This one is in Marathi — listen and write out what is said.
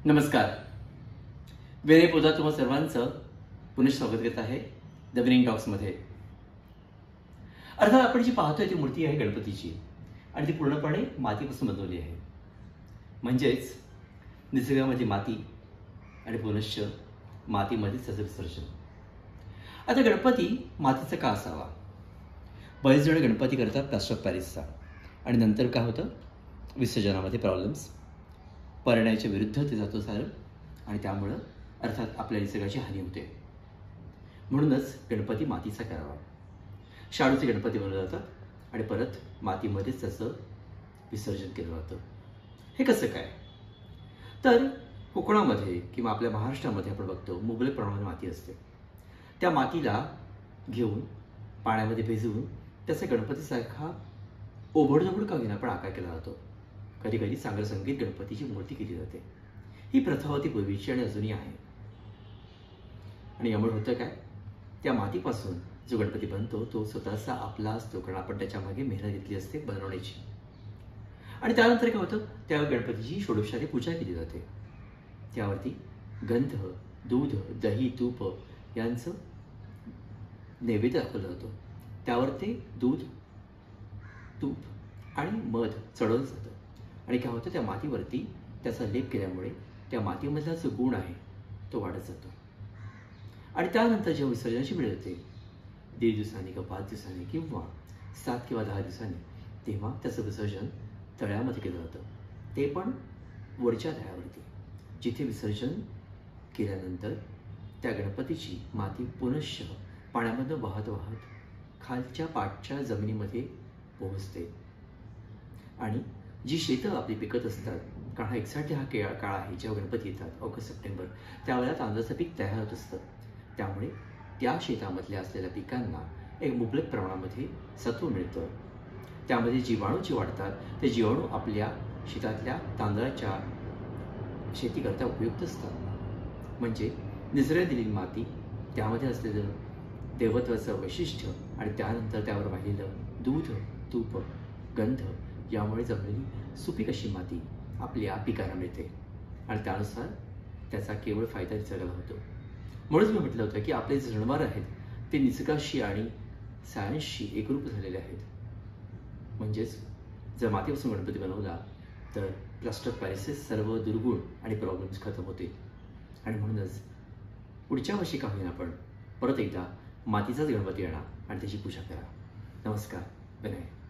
नमस्कार. वेळे पोदा तुम्हा सर्वांचं पुन्हा स्वागत करत आहे द विनिंग टॉक्समध्ये. अर्थात आपण जी पाहतोय ती मूर्ती आहे गणपतीची आणि ती पूर्णपणे मातीपासून बनवली आहे. म्हणजेच निसर्गामध्ये माती आणि पुनश्च मातीमध्ये त्याचं विसर्जन. आता गणपती मातीचा का असावा? बरेच जण गणपती करतात प्लास्टर ऑफ पॅरिसचा आणि नंतर काय होतं, विसर्जनामध्ये प्रॉब्लेम्स, पर्यायाच्या विरुद्ध ते जातं सारं आणि त्यामुळं अर्थात आपल्या निसर्गाची हानी होते. म्हणूनच गणपती मातीचा करावा. शाडूचे गणपती बनवले जातात आणि परत मातीमध्येच त्याचं विसर्जन केलं जातं. हे कसं काय? तर कोकणामध्ये किंवा आपल्या महाराष्ट्रामध्ये आपण बघतो मुबलक प्रमाणात माती असते. त्या मातीला घेऊन पाण्यामध्ये भिजवून त्याचा गणपतीसारखा ओबडधोबड का होईना पण आकार केला जातो. कधी कधी चांगलं संगीत गणपतीची मूर्ती केली जाते. ही प्रथा होती पूर्वीची आणि अजूनही आहे. आणि यामुळे होतं काय, त्या मातीपासून जो गणपती बनतो तो स्वतःचा आपला असतो, कारण आपण त्याच्या मागे मेहनत घेतली असते बनवण्याची. आणि त्यानंतर काय होतं, त्या गणपतीची षोडशोपचारे पूजा केली जाते. त्यावरती गंध, दूध, दही, तूप यांचं नैवेद्य दाखवलं जातं. त्यावर ते दूध, तूप आणि मध चढवलं जातं. आणि काय होतं, त्या मातीवरती त्याचा लेप केल्यामुळे त्या मातीमधला जो गुण आहे तो वाढत जातो. आणि त्यानंतर जेव्हा विसर्जनाची वेळ येते 1.5 दिवसांनी किंवा 5 दिवसांनी किंवा 7 किंवा 10 दिवसांनी, तेव्हा त्याचं विसर्जन तळ्यामध्ये केलं जातं. ते पण वरच्या तळ्यावरती, जिथे विसर्जन केल्यानंतर त्या गणपतीची माती पुनश्च पाण्यामधून वाहत वाहत खालच्या पाठच्या जमिनीमध्ये पोहोचते. आणि जी शेतं आपली पिकत असतात, कारण हा एक्झॅक्टली हा काळ आहे जेव्हा गणपती येतात, ऑगस्ट सप्टेंबर, त्यावेळेला तांदळाचं पीक तयार होत असतं. त्यामुळे त्या शेतामधल्या असलेल्या पिकांना एक मुबलक प्रमाणामध्ये सत्व मिळतं. त्यामध्ये जीवाणू जे वाढतात ते जीवाणू आपल्या शेतातल्या तांदळाच्या शेतीकरता उपयुक्त असतात. म्हणजे निसर्गाने दिलेली माती, त्यामध्ये असलेलं देवत्वाचं वैशिष्ट्य आणि त्यानंतर त्यावर वाहिलेलं दूध, तूप, गंध यामुळे जमलेली सुपीक अशी माती आपल्या पिकांना मिळते आणि त्यानुसार त्याचा केवळ फायदा निसर्गाला होतो. म्हणूनच मी म्हटलं होतं की आपले जे जनावर आहेत ते निसर्गाशी आणि सायन्सशी एकरूप झालेले आहेत. म्हणजेच जर मातीपासून गणपती बनवला तर प्लास्टर ऑफ पॅरिसचे सर्व दुर्गुण आणि प्रॉब्लेम्स खतम होतील. आणि म्हणूनच पुढच्या वर्षी का होईना आपण परत एकदा मातीचाच गणपती आणा आणि त्याची पूजा करा. नमस्कार. विनय.